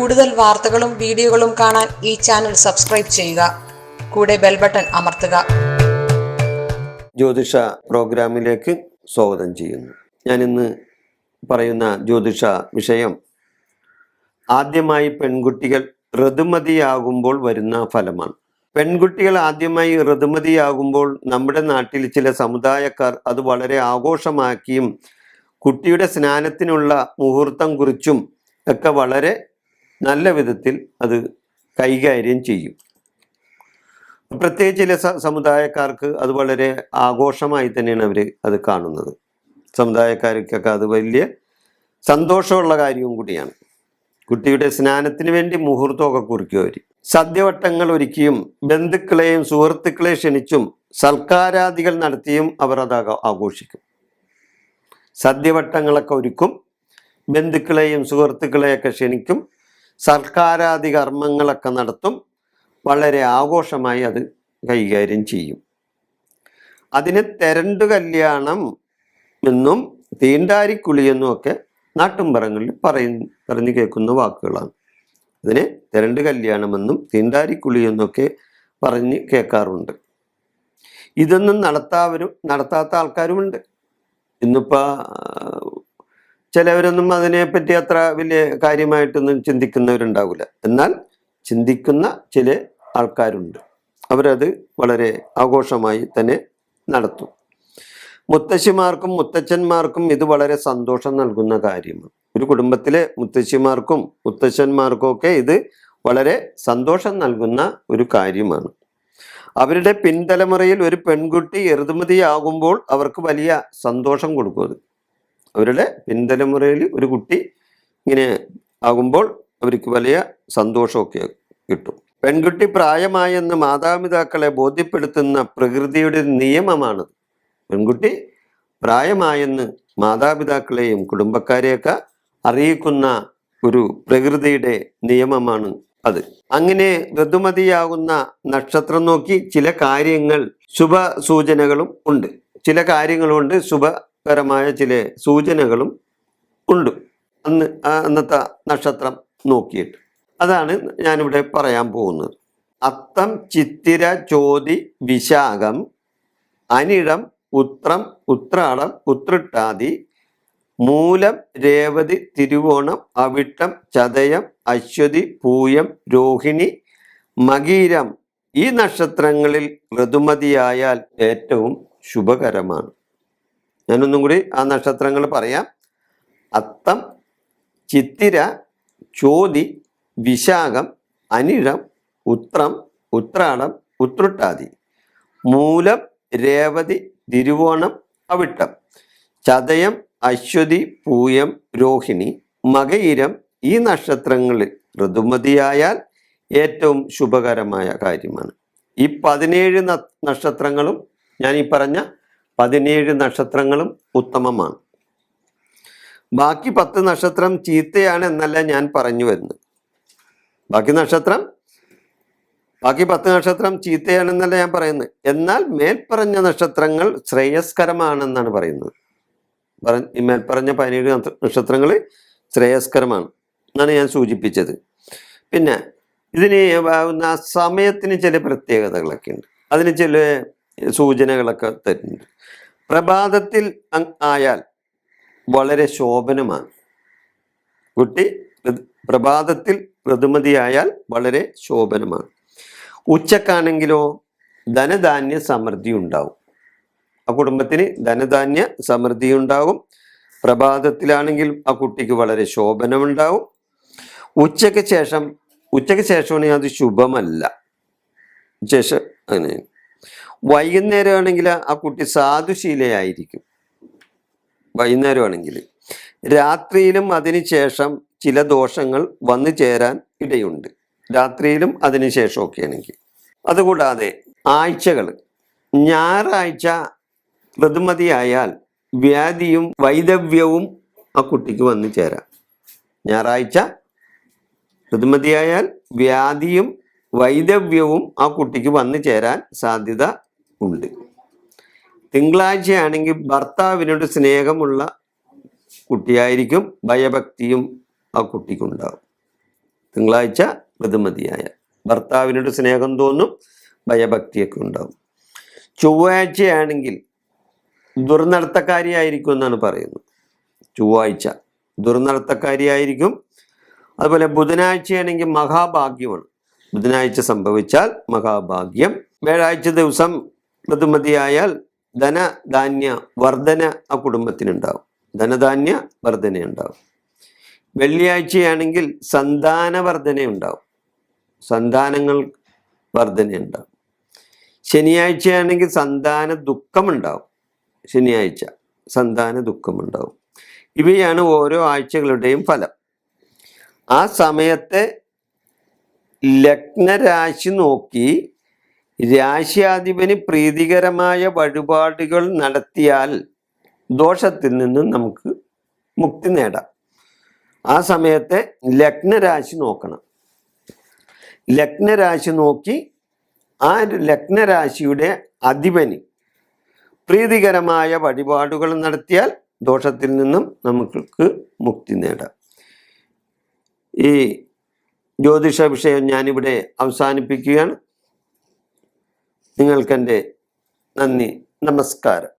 കൂടുതൽ വാർത്തകളും വീഡിയോകളും കാണാൻ ഈ ചാനൽ സബ്സ്ക്രൈബ് ചെയ്യുക. കൂടെ ബെൽ ബട്ടൺ അമർത്തുക. ജ്യോതിഷ പ്രോഗ്രാമിലേക്ക് സ്വാഗതം ചെയ്യുന്നു. ഞാൻ ഇന്ന് പറയുന്ന ജ്യോതിഷ വിഷയം ആദ്യമായി പെൺകുട്ടികൾ ഋതുമതിയാകുമ്പോൾ വരുന്ന ഫലമാണ്. പെൺകുട്ടികൾ ആദ്യമായി ഋതുമതിയാകുമ്പോൾ നമ്മുടെ നാട്ടിൽ ചില സമുദായക്കാർ അത് വളരെ ആഘോഷമാക്കിയും കുട്ടിയുടെ സ്നാനത്തിനുള്ള മുഹൂർത്തം കുറിച്ചും ഒക്കെ വളരെ നല്ല വിധത്തിൽ അത് കൈകാര്യം ചെയ്യും. പ്രത്യേകിച്ച് ചില സമുദായക്കാർക്ക് അത് വളരെ ആഘോഷമായി തന്നെയാണ് അവർ അത് കാണുന്നത്. സമുദായക്കാർക്കൊക്കെ അത് വലിയ സന്തോഷമുള്ള കാര്യവും കൂടിയാണ്. കുട്ടിയുടെ സ്നാനത്തിന് വേണ്ടി മുഹൂർത്തമൊക്കെ കുറിക്കും അവർ. സദ്യവട്ടങ്ങൾ ഒരുക്കിയും ബന്ധുക്കളെയും സുഹൃത്തുക്കളെ ക്ഷണിച്ചും സൽക്കാരാദികൾ നടത്തിയും അവർ അത് ആഘോഷിക്കും. സദ്യവട്ടങ്ങളൊക്കെ ഒരുക്കും, ബന്ധുക്കളെയും സുഹൃത്തുക്കളെയൊക്കെ ക്ഷണിക്കും, സൽക്കാരാദി കർമ്മങ്ങളൊക്കെ നടത്തും. വളരെ ആഘോഷമായി അത് കൈകാര്യം ചെയ്യും. അതിന് തെരണ്ടു കല്യാണം എന്നും തീണ്ടാരിക്കുളിയെന്നും ഒക്കെ നാട്ടുംപുറങ്ങളിൽ പറഞ്ഞു കേൾക്കുന്ന വാക്കുകളാണ്. അതിനെ തെരണ്ടു കല്യാണമെന്നും തീണ്ടാരിക്കുളിയെന്നൊക്കെ പറഞ്ഞ് കേൾക്കാറുണ്ട്. ഇതൊന്നും നടത്താത്ത ആൾക്കാരുമുണ്ട്. ഇന്നിപ്പോൾ ചിലവരൊന്നും അതിനെപ്പറ്റി അത്ര വലിയ കാര്യമായിട്ടൊന്നും ചിന്തിക്കുന്നവരുണ്ടാവില്ല. എന്നാൽ ചിന്തിക്കുന്ന ചില ആൾക്കാരുണ്ട്. അവരത് വളരെ ആഘോഷമായി തന്നെ നടത്തും. മുത്തശ്ശിമാർക്കും മുത്തച്ഛന്മാർക്കും ഇത് വളരെ സന്തോഷം നൽകുന്ന കാര്യമാണ്. ഒരു കുടുംബത്തിലെ മുത്തശ്ശിമാർക്കും മുത്തച്ഛന്മാർക്കും ഒക്കെ ഇത് വളരെ സന്തോഷം നൽകുന്ന ഒരു കാര്യമാണ്. അവരുടെ പിൻതലമുറയിൽ ഒരു പെൺകുട്ടി ഋതുമതിയാകുമ്പോൾ അവർക്ക് വലിയ സന്തോഷം കൊടുക്കും. അത് അവരുടെ പിൻതലമുറയിൽ ഒരു കുട്ടി ഇങ്ങനെ ആകുമ്പോൾ അവർക്ക് വലിയ സന്തോഷമൊക്കെ കിട്ടും. പെൺകുട്ടി പ്രായമായെന്ന് മാതാപിതാക്കളെ ബോധ്യപ്പെടുത്തുന്ന പ്രകൃതിയുടെ നിയമമാണ്. പെൺകുട്ടി പ്രായമായെന്ന് മാതാപിതാക്കളെയും കുടുംബക്കാരെയൊക്കെ അറിയിക്കുന്ന ഒരു പ്രകൃതിയുടെ നിയമമാണ് അത്. അങ്ങനെ ഋതുമതിയാകുന്ന നക്ഷത്രം നോക്കി ചില കാര്യങ്ങൾ ശുഭ സൂചനകളും ഉണ്ട്. ചില കാര്യങ്ങളുണ്ട് ശുഭകരമായ ചില സൂചനകളും ഉണ്ട് അന്നത്തെ നക്ഷത്രം നോക്കിയിട്ട്. അതാണ് ഞാനിവിടെ പറയാൻ പോകുന്നത്. അത്തം, ചിത്തിര, ചോതി, വിശാഖം, അനിഴം, ഉത്രം, ഉത്രാടം, ഉത്രട്ടാതി, മൂലം, രേവതി, തിരുവോണം, അവിട്ടം, ചതയം, അശ്വതി, പൂയം, രോഹിണി, മകീരം ഈ നക്ഷത്രങ്ങളിൽ ഋതുമതിയായാൽ ഏറ്റവും ശുഭകരമാണ്. ഞാനൊന്നും കൂടി ആ നക്ഷത്രങ്ങൾ പറയാം. അത്തം, ചിത്തിര, ചോതി, വിശാഖം, അനിഴം, ഉത്രം, ഉത്രാടം, ഉത്രട്ടാതി, മൂലം, രേവതി, തിരുവോണം, അവിട്ടം, ചതയം, അശ്വതി, പൂയം, രോഹിണി, മകയിരം ഈ നക്ഷത്രങ്ങളിൽ ഋതുമതിയായാൽ ഏറ്റവും ശുഭകരമായ കാര്യമാണ്. ഈ 17 നക്ഷത്രങ്ങളും ഞാൻ ഈ പറഞ്ഞ 17 നക്ഷത്രങ്ങളും ഉത്തമമാണ്. ബാക്കി 10 നക്ഷത്രം ചീത്തയാണ് എന്നല്ല ഞാൻ പറഞ്ഞു വരുന്നത്. ബാക്കി 10 നക്ഷത്രം ചീത്തയാണെന്നല്ല ഞാൻ പറയുന്നത്. എന്നാൽ മേൽപ്പറഞ്ഞ നക്ഷത്രങ്ങൾ ശ്രേയസ്കരമാണെന്നാണ് പറയുന്നത്. ഈ മേൽപ്പറഞ്ഞ 17 നക്ഷത്രങ്ങൾ ശ്രേയസ്കരമാണ് എന്നാണ് ഞാൻ സൂചിപ്പിച്ചത്. പിന്നെ ഇതിന് സമയത്തിന് ചില പ്രത്യേകതകളൊക്കെ ഉണ്ട്. അതിന് ചില സൂചനകളൊക്കെ തരുന്നുണ്ട്. പ്രഭാതത്തിൽ ആയാൽ വളരെ ശോഭനമാണ്. കുട്ടി പ്രഭാതത്തിൽ ഋതുമതിയായാൽ വളരെ ശോഭനമാണ്. ഉച്ചക്കാണെങ്കിലോ ധനധാന്യ സമൃദ്ധി ഉണ്ടാവും. ആ കുടുംബത്തിന് ധനധാന്യ സമൃദ്ധി ഉണ്ടാകും. പ്രഭാതത്തിലാണെങ്കിൽ ആ കുട്ടിക്ക് വളരെ ശോഭനമുണ്ടാവും. ഉച്ചയ്ക്ക് ശേഷമാണെങ്കിൽ അത് ശുഭമല്ല. ശേഷം അങ്ങനെ വൈകുന്നേരമാണെങ്കിൽ ആ കുട്ടി സാധുശീലയായിരിക്കും. വൈകുന്നേരമാണെങ്കിൽ രാത്രിയിലും അതിനുശേഷം ചില ദോഷങ്ങൾ വന്നു ചേരാൻ ഇടയുണ്ട്. രാത്രിയിലും അതിനുശേഷമൊക്കെ ആണെങ്കിൽ. അതുകൂടാതെ ആഴ്ചകൾ, ഞായറാഴ്ച ഋതുമതിയായാൽ വ്യാധിയും വൈദവ്യവും ആ കുട്ടിക്ക് വന്നു ചേരാം. ഞായറാഴ്ച ഋതുമതിയായാൽ വ്യാധിയും വൈദവ്യവും ആ കുട്ടിക്ക് വന്നു ചേരാൻ സാധ്യത ഉണ്ട്. തിങ്കളാഴ്ചയാണെങ്കിൽ ഭർത്താവിനോട് സ്നേഹമുള്ള കുട്ടിയായിരിക്കും. ഭയഭക്തിയും ആ കുട്ടിക്കുണ്ടാകും. തിങ്കളാഴ്ച ഋതുമതിയായ. ഭർത്താവിനോട് സ്നേഹം തോന്നും, ഭയഭക്തിയൊക്കെ ഉണ്ടാവും. ചൊവ്വാഴ്ചയാണെങ്കിൽ ദുർനടത്തക്കാരിയായിരിക്കും എന്നാണ് പറയുന്നത്. ചൊവ്വാഴ്ച ദുർനടത്തക്കാരിയായിരിക്കും. അതുപോലെ ബുധനാഴ്ചയാണെങ്കിൽ മഹാഭാഗ്യമാണ്. ബുധനാഴ്ച സംഭവിച്ചാൽ മഹാഭാഗ്യം. വ്യാഴാഴ്ച ദിവസം ഋതുമതിയായാൽ ധനധാന്യ വർധന ആ കുടുംബത്തിനുണ്ടാവും. ധനധാന്യ വർധനയുണ്ടാവും. വെള്ളിയാഴ്ചയാണെങ്കിൽ സന്താന വർധനയുണ്ടാവും. സന്താനങ്ങൾ വർധനയുണ്ടാവും. ശനിയാഴ്ചയാണെങ്കിൽ സന്താന ദുഃഖമുണ്ടാവും. ശനിയാഴ്ച സന്താന ദുഃഖമുണ്ടാവും. ഇവയാണ് ഓരോ ആഴ്ചകളുടെയും ഫലം. ആ സമയത്തെ ലഗ്നരാശി നോക്കി രാശ്യാധിപന് പ്രീതികരമായ വഴിപാടുകൾ നടത്തിയാൽ ദോഷത്തിൽ നിന്നും നമുക്ക് മുക്തി നേടാം. ആ സമയത്തെ ലഗ്നരാശി നോക്കണം. ലഗ്നരാശി നോക്കി ആ ലഗ്നരാശിയുടെ അധിപന് പ്രീതികരമായ വഴിപാടുകൾ നടത്തിയാൽ ദോഷത്തിൽ നിന്നും നമുക്ക് മുക്തി നേടാം. ഈ ജ്യോതിഷ വിഷയം ഞാനിവിടെ അവസാനിപ്പിക്കുകയാണ്. നിങ്ങൾക്കെൻ്റെ നന്ദി, നമസ്കാരം.